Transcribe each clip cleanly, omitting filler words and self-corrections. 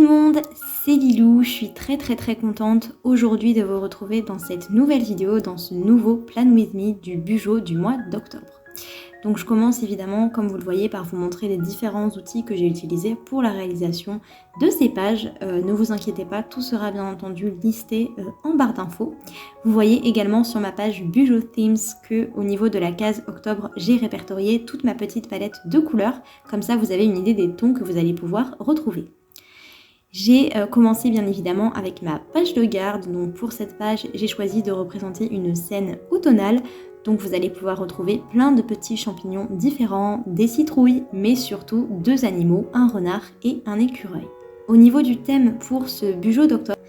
monde, c'est Lilou, je suis très contente aujourd'hui de vous retrouver dans cette nouvelle vidéo, dans ce nouveau Plan With Me du Bujo du mois d'octobre. Donc je commence évidemment, comme vous le voyez, par vous montrer les différents outils que j'ai utilisés pour la réalisation de ces pages. Ne vous inquiétez pas, tout sera bien entendu listé en barre d'infos. Vous voyez également sur ma page Bujo Themes que au niveau de la case octobre, j'ai répertorié toute ma petite palette de couleurs. Comme ça, vous avez une idée des tons que vous allez pouvoir retrouver. J'ai commencé bien évidemment avec ma page de garde. Donc pour cette page, j'ai choisi de représenter une scène automnale. Donc vous allez pouvoir retrouver plein de petits champignons différents, des citrouilles, mais surtout deux animaux, un renard et un écureuil. Au niveau du thème pour ce Bujo d'octobre,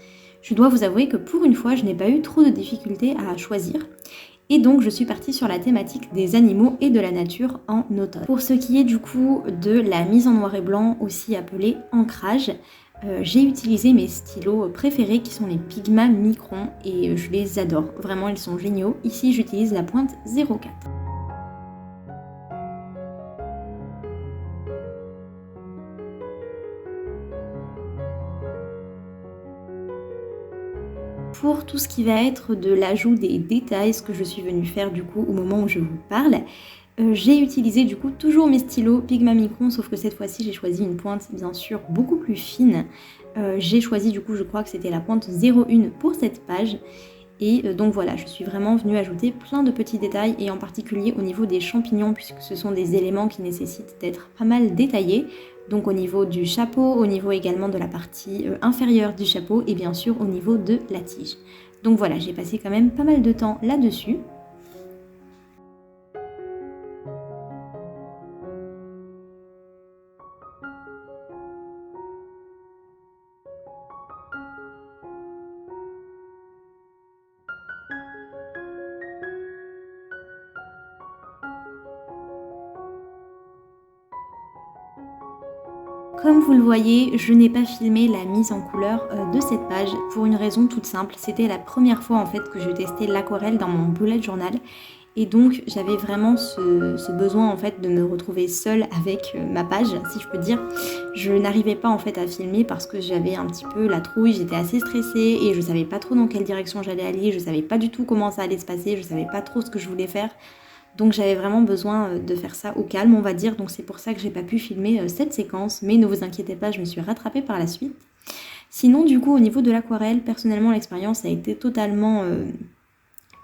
je dois vous avouer que pour une fois, je n'ai pas eu trop de difficultés à choisir. Et donc je suis partie sur la thématique des animaux et de la nature en automne. Pour ce qui est du coup de la mise en noir et blanc, aussi appelée ancrage, j'ai utilisé mes stylos préférés qui sont les Pigma Micron et je les adore, vraiment ils sont géniaux. Ici j'utilise la pointe 04. Pour tout ce qui va être de l'ajout des détails, ce que je suis venue faire du coup au moment où je vous parle, j'ai utilisé du coup toujours mes stylos Pigma Micron, sauf que cette fois-ci j'ai choisi une pointe bien sûr beaucoup plus fine. J'ai choisi du coup, je crois que c'était la pointe 01 pour cette page. Et donc voilà, je suis vraiment venue ajouter plein de petits détails et en particulier au niveau des champignons puisque ce sont des éléments qui nécessitent d'être pas mal détaillés. Donc au niveau du chapeau, au niveau également de la partie inférieure du chapeau et bien sûr au niveau de la tige. Donc voilà, j'ai passé quand même pas mal de temps là-dessus. Comme vous le voyez, je n'ai pas filmé la mise en couleur de cette page pour une raison toute simple. C'était la première fois en fait que je testais l'aquarelle dans mon bullet journal et donc j'avais vraiment ce besoin en fait de me retrouver seule avec ma page, si je peux dire. Je n'arrivais pas en fait à filmer parce que j'avais un petit peu la trouille, j'étais assez stressée et je savais pas trop dans quelle direction j'allais aller, je savais pas du tout comment ça allait se passer, je savais pas trop ce que je voulais faire. Donc j'avais vraiment besoin de faire ça au calme, on va dire. Donc c'est pour ça que j'ai pas pu filmer cette séquence. Mais ne vous inquiétez pas, je me suis rattrapée par la suite. Sinon, du coup, au niveau de l'aquarelle, personnellement, l'expérience a été totalement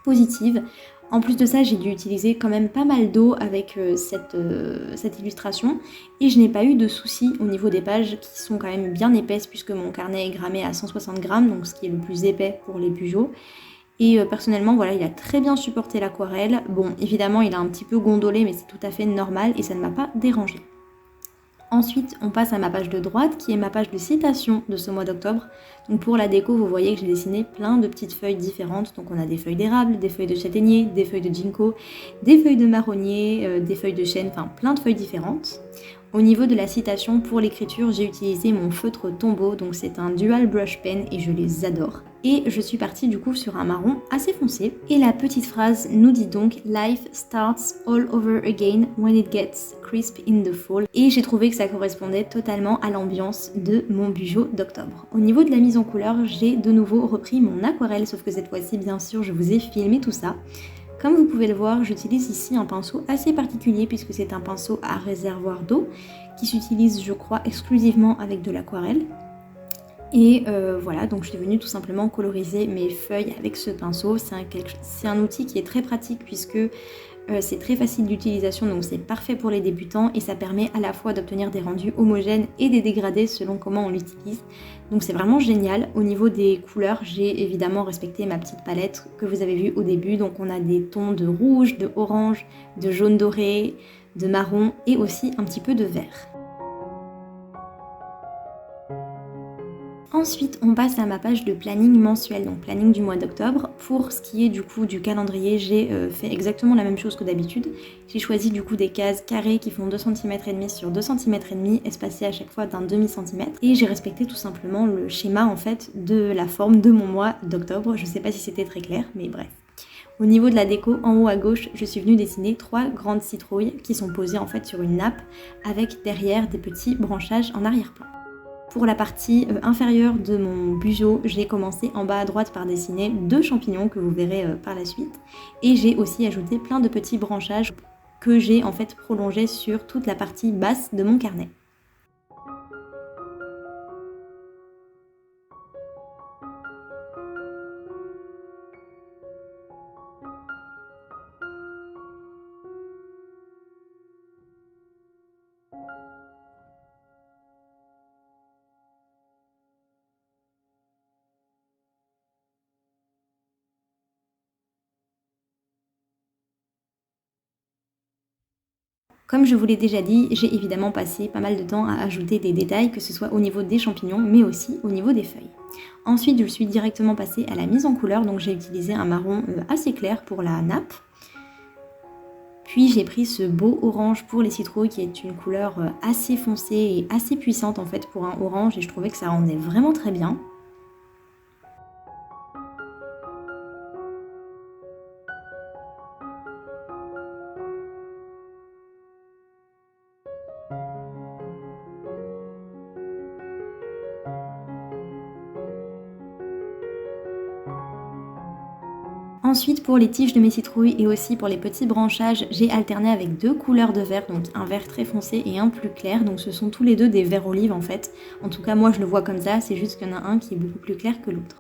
positive. En plus de ça, j'ai dû utiliser quand même pas mal d'eau avec cette illustration. Et je n'ai pas eu de soucis au niveau des pages qui sont quand même bien épaisses puisque mon carnet est grammé à 160 grammes, donc ce qui est le plus épais pour les Bujo. Et personnellement, voilà, il a très bien supporté l'aquarelle. Bon, évidemment, il a un petit peu gondolé, mais c'est tout à fait normal et ça ne m'a pas dérangé. Ensuite, on passe à ma page de droite, qui est ma page de citation de ce mois d'octobre. Donc pour la déco, vous voyez que j'ai dessiné plein de petites feuilles différentes. Donc on a des feuilles d'érable, des feuilles de châtaignier, des feuilles de ginkgo, des feuilles de marronnier, des feuilles de chêne, enfin plein de feuilles différentes. Au niveau de la citation, pour l'écriture, j'ai utilisé mon feutre Tombow, donc c'est un dual brush pen et je les adore. Et je suis partie du coup sur un marron assez foncé. Et la petite phrase nous dit donc « Life starts all over again when it gets crisp in the fall ». Et j'ai trouvé que ça correspondait totalement à l'ambiance de mon Bujo d'octobre. Au niveau de la mise en couleur, j'ai de nouveau repris mon aquarelle, sauf que cette fois-ci, bien sûr, je vous ai filmé tout ça. Comme vous pouvez le voir, j'utilise ici un pinceau assez particulier puisque c'est un pinceau à réservoir d'eau qui s'utilise, je crois, exclusivement avec de l'aquarelle. Et voilà, donc je suis venue tout simplement coloriser mes feuilles avec ce pinceau. C'est un outil qui est très pratique puisque c'est très facile d'utilisation, donc c'est parfait pour les débutants et ça permet à la fois d'obtenir des rendus homogènes et des dégradés selon comment on l'utilise. Donc c'est vraiment génial. Au niveau des couleurs, j'ai évidemment respecté ma petite palette que vous avez vue au début. Donc on a des tons de rouge, de orange, de jaune doré, de marron et aussi un petit peu de vert. Ensuite, on passe à ma page de planning mensuel, donc planning du mois d'octobre. Pour ce qui est du coup du calendrier, j'ai fait exactement la même chose que d'habitude. J'ai choisi du coup des cases carrées qui font 2 cm et demi sur 2 cm et demi, espacées à chaque fois d'un demi-centimètre. Et j'ai respecté tout simplement le schéma en fait de la forme de mon mois d'octobre. Je sais pas si c'était très clair, mais bref. Au niveau de la déco, en haut à gauche, je suis venue dessiner 3 grandes citrouilles qui sont posées en fait sur une nappe avec derrière des petits branchages en arrière-plan. Pour la partie inférieure de mon bugeot, j'ai commencé en bas à droite par dessiner 2 champignons que vous verrez par la suite. Et j'ai aussi ajouté plein de petits branchages que j'ai en fait prolongés sur toute la partie basse de mon carnet. Comme je vous l'ai déjà dit, j'ai évidemment passé pas mal de temps à ajouter des détails, que ce soit au niveau des champignons, mais aussi au niveau des feuilles. Ensuite, je suis directement passée à la mise en couleur, donc j'ai utilisé un marron assez clair pour la nappe. Puis j'ai pris ce beau orange pour les citrouilles, qui est une couleur assez foncée et assez puissante en fait pour un orange, et je trouvais que ça rendait vraiment très bien. Ensuite, pour les tiges de mes citrouilles et aussi pour les petits branchages, j'ai alterné avec 2 couleurs de vert, donc un vert très foncé et un plus clair. Donc ce sont tous les deux des verts olives en fait. En tout cas, moi je le vois comme ça, c'est juste qu'il y en a un qui est beaucoup plus clair que l'autre.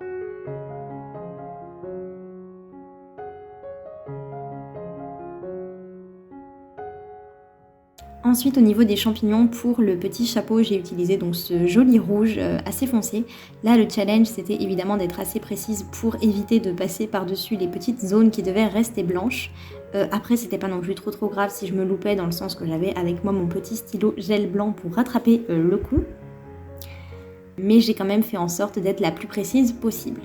Ensuite, au niveau des champignons, pour le petit chapeau, j'ai utilisé donc ce joli rouge assez foncé. Là, le challenge, c'était évidemment d'être assez précise pour éviter de passer par-dessus les petites zones qui devaient rester blanches. Après, c'était pas non plus trop grave si je me loupais, dans le sens que j'avais avec moi mon petit stylo gel blanc pour rattraper le coup. Mais j'ai quand même fait en sorte d'être la plus précise possible.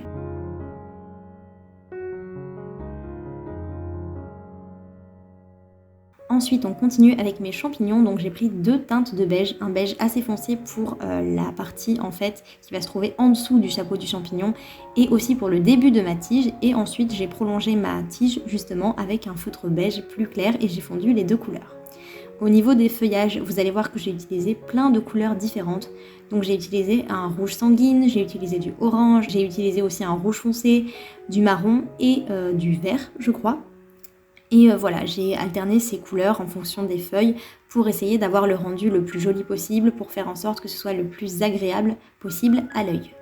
Ensuite, on continue avec mes champignons. Donc j'ai pris 2 teintes de beige, un beige assez foncé pour la partie en fait qui va se trouver en dessous du chapeau du champignon, et aussi pour le début de ma tige. Et ensuite, j'ai prolongé ma tige justement avec un feutre beige plus clair et j'ai fondu les 2 couleurs. Au niveau des feuillages, vous allez voir que j'ai utilisé plein de couleurs différentes. Donc j'ai utilisé un rouge sanguine, j'ai utilisé du orange, j'ai utilisé aussi un rouge foncé, du marron et du vert, je crois. Et voilà, j'ai alterné ces couleurs en fonction des feuilles pour essayer d'avoir le rendu le plus joli possible, pour faire en sorte que ce soit le plus agréable possible à l'œil.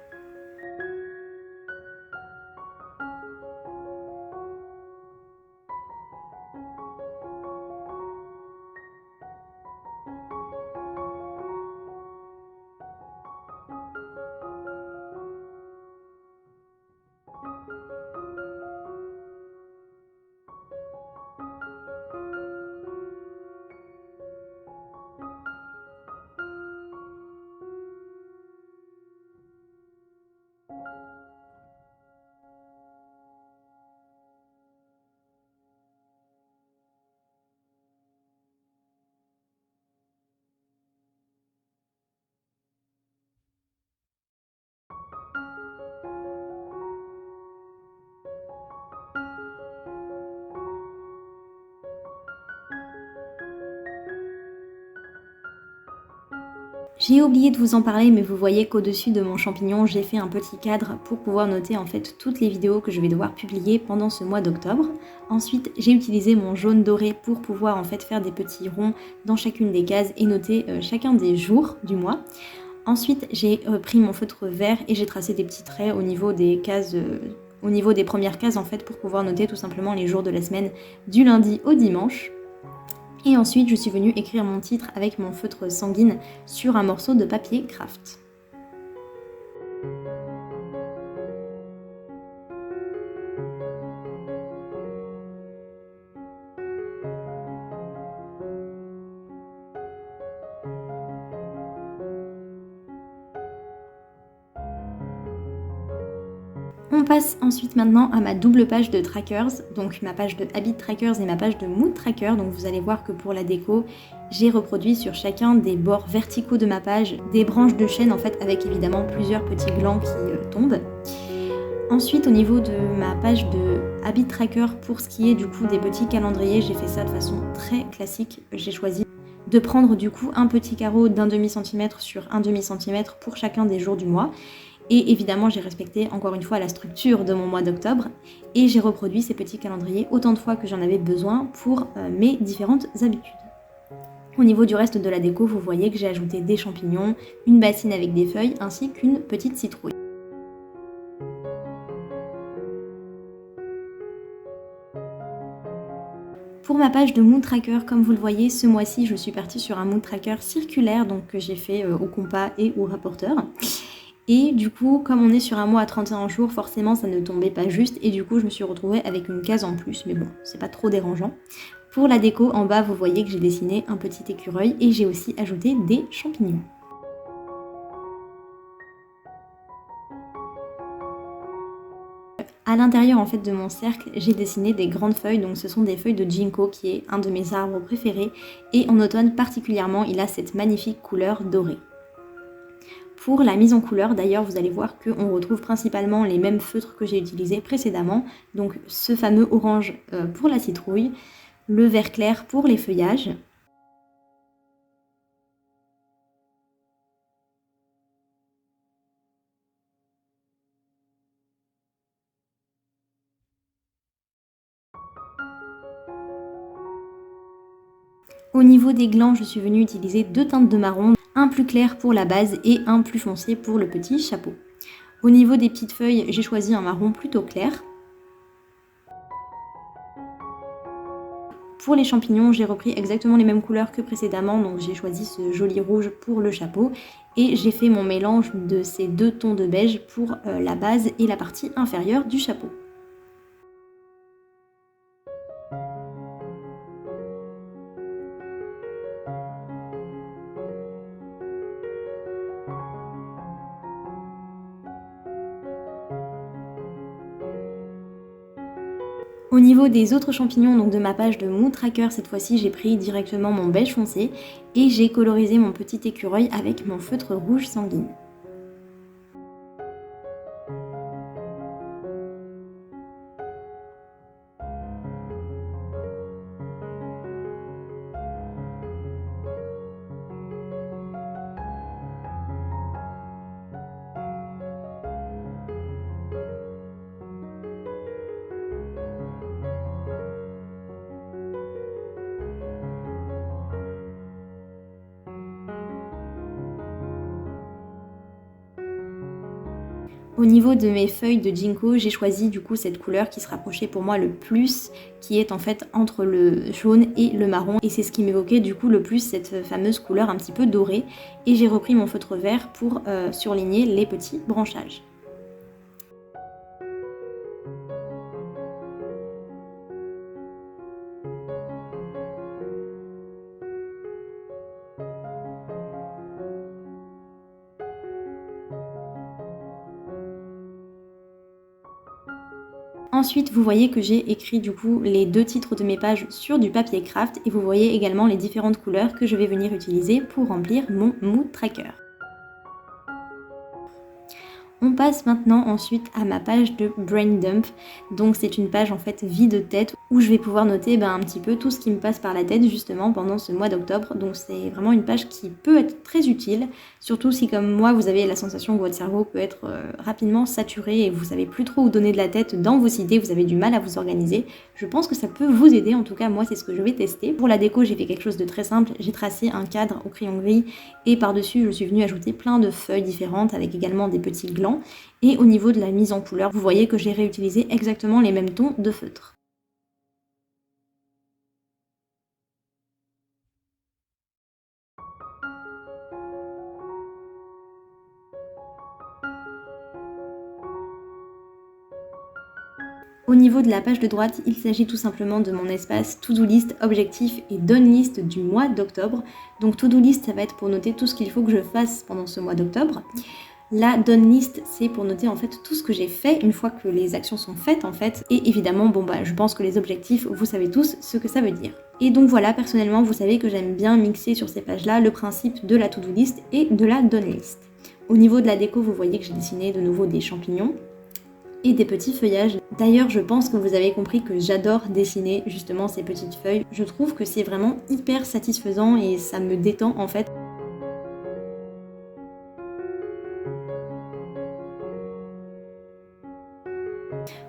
J'ai oublié de vous en parler, mais vous voyez qu'au-dessus de mon champignon, j'ai fait un petit cadre pour pouvoir noter en fait toutes les vidéos que je vais devoir publier pendant ce mois d'octobre. Ensuite, j'ai utilisé mon jaune doré pour pouvoir en fait faire des petits ronds dans chacune des cases et noter chacun des jours du mois. Ensuite, j'ai pris mon feutre vert et j'ai tracé des petits traits au niveau des cases, au niveau des premières cases en fait, pour pouvoir noter tout simplement les jours de la semaine du lundi au dimanche. Et ensuite, je suis venue écrire mon titre avec mon feutre sanguine sur un morceau de papier craft. On passe ensuite maintenant à ma double page de trackers, donc ma page de habit trackers et ma page de mood tracker. Donc vous allez voir que pour la déco, j'ai reproduit sur chacun des bords verticaux de ma page des branches de chêne en fait, avec évidemment plusieurs petits glands qui tombent. Ensuite, au niveau de ma page de habit tracker, pour ce qui est du coup des petits calendriers, j'ai fait ça de façon très classique. J'ai choisi de prendre du coup un petit carreau d'un demi-centimètre sur un demi-centimètre pour chacun des jours du mois. Et évidemment, j'ai respecté encore une fois la structure de mon mois d'octobre et j'ai reproduit ces petits calendriers autant de fois que j'en avais besoin pour mes différentes habitudes. Au niveau du reste de la déco, vous voyez que j'ai ajouté des champignons, une bassine avec des feuilles ainsi qu'une petite citrouille. Pour ma page de mood tracker, comme vous le voyez, ce mois-ci, je suis partie sur un mood tracker circulaire, donc que j'ai fait au compas et au rapporteur. Et du coup, comme on est sur un mois à 31 jours, forcément ça ne tombait pas juste et du coup je me suis retrouvée avec une case en plus, mais bon, c'est pas trop dérangeant. Pour la déco, en bas, vous voyez que j'ai dessiné un petit écureuil et j'ai aussi ajouté des champignons. À l'intérieur en fait de mon cercle, j'ai dessiné des grandes feuilles, donc ce sont des feuilles de ginkgo qui est un de mes arbres préférés et en automne particulièrement, il a cette magnifique couleur dorée. Pour la mise en couleur, d'ailleurs, vous allez voir qu'on retrouve principalement les mêmes feutres que j'ai utilisés précédemment. Donc ce fameux orange pour la citrouille, le vert clair pour les feuillages. Au niveau des glands, je suis venue utiliser deux teintes de marron, un plus clair pour la base et un plus foncé pour le petit chapeau. Au niveau des petites feuilles, j'ai choisi un marron plutôt clair. Pour les champignons, j'ai repris exactement les mêmes couleurs que précédemment, donc j'ai choisi ce joli rouge pour le chapeau et j'ai fait mon mélange de ces deux tons de beige pour la base et la partie inférieure du chapeau. Au niveau des autres champignons, donc de ma page de Mood Tracker, cette fois-ci j'ai pris directement mon beige foncé et j'ai colorisé mon petit écureuil avec mon feutre rouge sanguine. Au niveau de mes feuilles de ginkgo, j'ai choisi du coup cette couleur qui se rapprochait pour moi le plus, qui est en fait entre le jaune et le marron. Et c'est ce qui m'évoquait du coup le plus cette fameuse couleur un petit peu dorée. Et j'ai repris mon feutre vert pour surligner les petits branchages. Ensuite, vous voyez que j'ai écrit du coup les deux titres de mes pages sur du papier craft et vous voyez également les différentes couleurs que je vais venir utiliser pour remplir mon mood tracker. On passe maintenant ensuite à ma page de brain dump, donc c'est une page en fait vide tête où je vais pouvoir noter un petit peu tout ce qui me passe par la tête justement pendant ce mois d'octobre, donc c'est vraiment une page qui peut être très utile, surtout si comme moi vous avez la sensation que votre cerveau peut être rapidement saturé et vous savez plus trop où donner de la tête dans vos idées, vous avez du mal à vous organiser. Je pense que ça peut vous aider, en tout cas moi c'est ce que je vais tester. Pour la déco j'ai fait quelque chose de très simple, j'ai tracé un cadre au crayon gris et par-dessus je suis venue ajouter plein de feuilles différentes avec également des petits glands. Et au niveau de la mise en couleur, vous voyez que j'ai réutilisé exactement les mêmes tons de feutre. Au niveau de la page de droite, il s'agit tout simplement de mon espace to-do list, objectif et done list du mois d'octobre. Donc to-do list, ça va être pour noter tout ce qu'il faut que je fasse pendant ce mois d'octobre. La done list, c'est pour noter en fait tout ce que j'ai fait une fois que les actions sont faites en fait. Et évidemment, je pense que les objectifs, vous savez tous ce que ça veut dire. Et donc voilà, personnellement, vous savez que j'aime bien mixer sur ces pages-là le principe de la to-do list et de la done list. Au niveau de la déco, vous voyez que j'ai dessiné de nouveau des champignons. et des petits feuillages. D'ailleurs, je pense que vous avez compris que j'adore dessiner justement ces petites feuilles. Je trouve que c'est vraiment hyper satisfaisant et ça me détend en fait.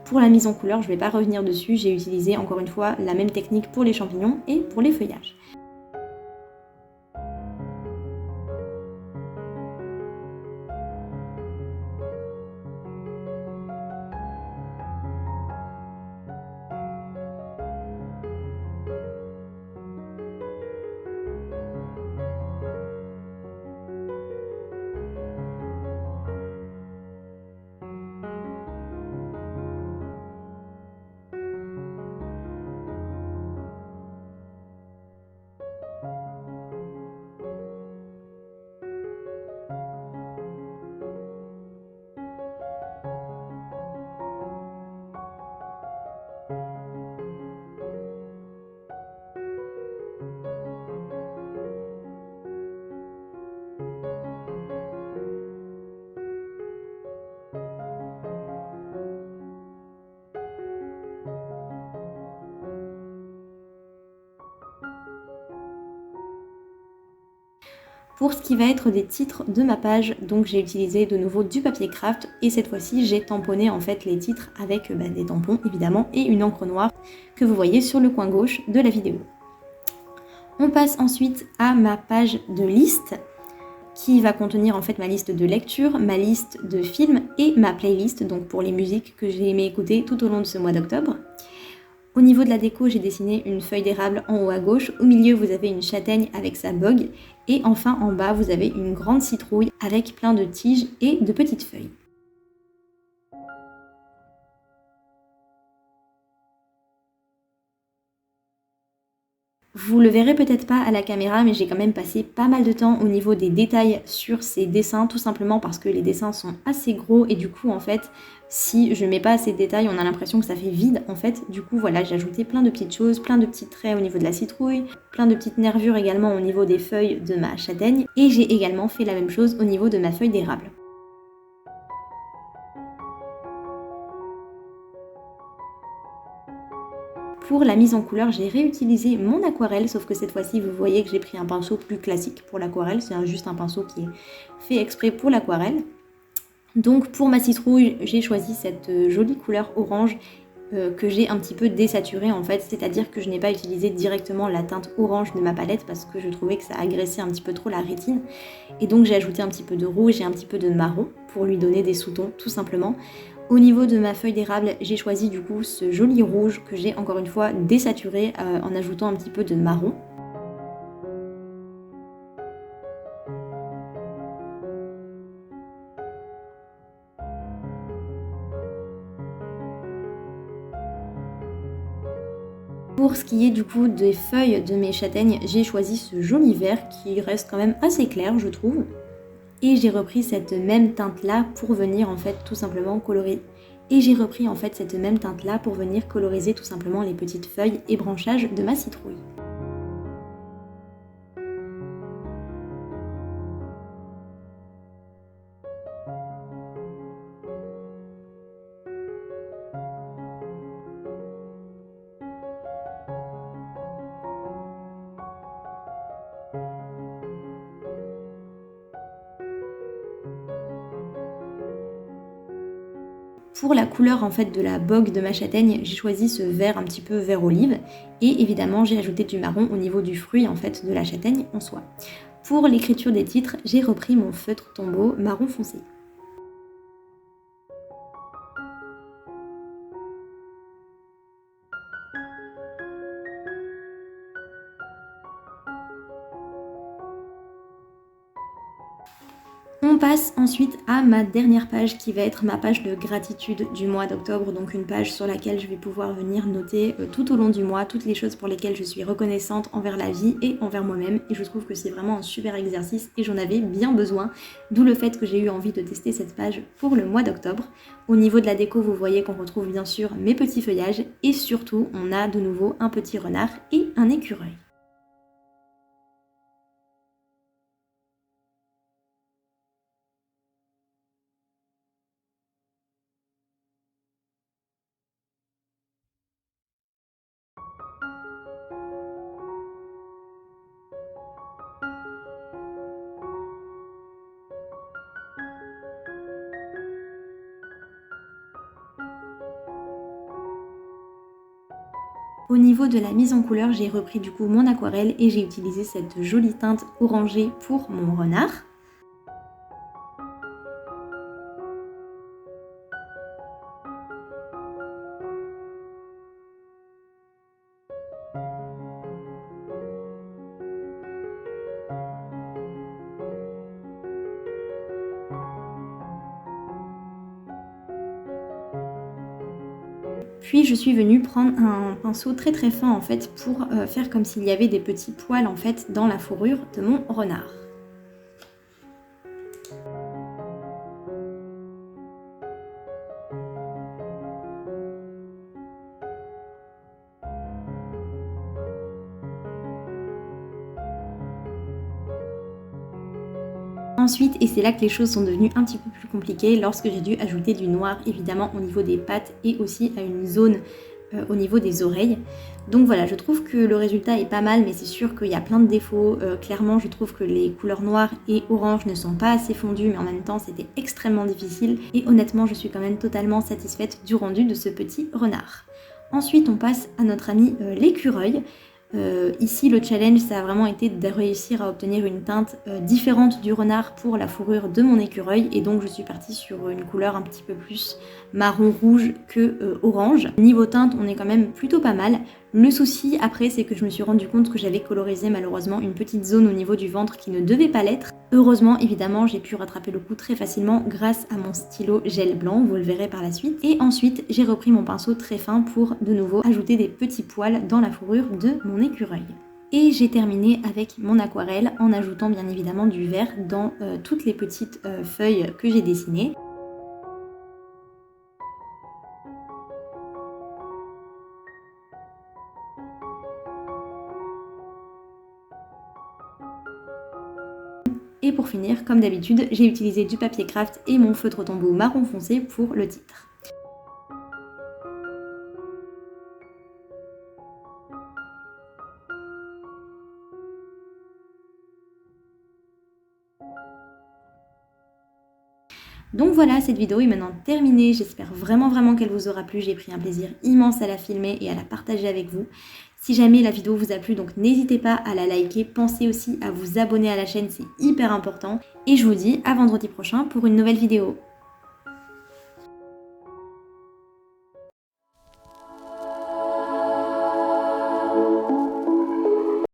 Pour la mise en couleur, je ne vais pas revenir dessus, j'ai utilisé encore une fois la même technique pour les champignons et pour les feuillages. Pour ce qui va être des titres de ma page, donc j'ai utilisé de nouveau du papier craft et cette fois-ci j'ai tamponné en fait les titres avec des tampons évidemment et une encre noire que vous voyez sur le coin gauche de la vidéo. On passe ensuite à ma page de liste qui va contenir en fait ma liste de lecture, ma liste de films et ma playlist, donc pour les musiques que j'ai aimé écouter tout au long de ce mois d'octobre. Au niveau de la déco, j'ai dessiné une feuille d'érable en haut à gauche, au milieu vous avez une châtaigne avec sa bogue, et enfin en bas vous avez une grande citrouille avec plein de tiges et de petites feuilles. Vous le verrez peut-être pas à la caméra, mais j'ai quand même passé pas mal de temps au niveau des détails sur ces dessins, tout simplement parce que les dessins sont assez gros et du coup en fait, si je mets pas assez de détails, on a l'impression que ça fait vide en fait. Du coup voilà, j'ai ajouté plein de petites choses, plein de petits traits au niveau de la citrouille, plein de petites nervures également au niveau des feuilles de ma châtaigne et j'ai également fait la même chose au niveau de ma feuille d'érable. Pour la mise en couleur, j'ai réutilisé mon aquarelle, sauf que cette fois-ci, vous voyez que j'ai pris un pinceau plus classique pour l'aquarelle. C'est juste un pinceau qui est fait exprès pour l'aquarelle. Donc pour ma citrouille, j'ai choisi cette jolie couleur orange que j'ai un petit peu désaturée en fait, c'est-à-dire que je n'ai pas utilisé directement la teinte orange de ma palette parce que je trouvais que ça agressait un petit peu trop la rétine. Et donc j'ai ajouté un petit peu de rouge et un petit peu de marron pour lui donner des sous-tons tout simplement. Au niveau de ma feuille d'érable, j'ai choisi du coup ce joli rouge que j'ai encore une fois désaturé en ajoutant un petit peu de marron. Pour ce qui est du coup des feuilles de mes châtaignes, j'ai choisi ce joli vert qui reste quand même assez clair je trouve. Et j'ai repris cette même teinte là pour venir en fait tout simplement colorer. Et j'ai repris en fait cette même teinte là pour venir coloriser tout simplement les petites feuilles et branchages de ma citrouille. Pour la couleur en fait de la bogue de ma châtaigne, j'ai choisi ce vert un petit peu vert olive et évidemment j'ai ajouté du marron au niveau du fruit en fait de la châtaigne en soi. Pour l'écriture des titres, j'ai repris mon feutre Tombow marron foncé. On passe ensuite à ma dernière page qui va être ma page de gratitude du mois d'octobre, donc une page sur laquelle je vais pouvoir venir noter tout au long du mois toutes les choses pour lesquelles je suis reconnaissante envers la vie et envers moi-même et je trouve que c'est vraiment un super exercice et j'en avais bien besoin, d'où le fait que j'ai eu envie de tester cette page pour le mois d'octobre. Au niveau de la déco, vous voyez qu'on retrouve bien sûr mes petits feuillages et surtout on a de nouveau un petit renard et un écureuil. Au niveau de la mise en couleur, j'ai repris du coup mon aquarelle et j'ai utilisé cette jolie teinte orangée pour mon renard. Puis je suis venue prendre un pinceau très très fin en fait pour faire comme s'il y avait des petits poils en fait dans la fourrure de mon renard. Ensuite, et c'est là que les choses sont devenues un petit peu plus compliquées, lorsque j'ai dû ajouter du noir évidemment au niveau des pattes et aussi à une zone au niveau des oreilles. Donc voilà, je trouve que le résultat est pas mal, mais c'est sûr qu'il y a plein de défauts. Clairement, je trouve que les couleurs noires et orange ne sont pas assez fondues, mais en même temps, c'était extrêmement difficile. Et honnêtement, je suis quand même totalement satisfaite du rendu de ce petit renard. Ensuite, on passe à notre ami l'écureuil. Ici, le challenge, ça a vraiment été de réussir à obtenir une teinte différente du renard pour la fourrure de mon écureuil. Et donc, je suis partie sur une couleur un petit peu plus marron-rouge que orange. Niveau teinte, on est quand même plutôt pas mal. Le souci, après, c'est que je me suis rendu compte que j'avais colorisé malheureusement une petite zone au niveau du ventre qui ne devait pas l'être. Heureusement, évidemment, j'ai pu rattraper le coup très facilement grâce à mon stylo gel blanc, vous le verrez par la suite. Et ensuite, j'ai repris mon pinceau très fin pour de nouveau ajouter des petits poils dans la fourrure de mon écureuil. Et j'ai terminé avec mon aquarelle en ajoutant bien évidemment du vert dans toutes les petites feuilles que j'ai dessinées. Et pour finir, comme d'habitude, j'ai utilisé du papier craft et mon feutre tombeau marron foncé pour le titre. Donc voilà, cette vidéo est maintenant terminée. J'espère vraiment qu'elle vous aura plu. J'ai pris un plaisir immense à la filmer et à la partager avec vous. Si jamais la vidéo vous a plu, donc n'hésitez pas à la liker. Pensez aussi à vous abonner à la chaîne, c'est hyper important. Et je vous dis à vendredi prochain pour une nouvelle vidéo.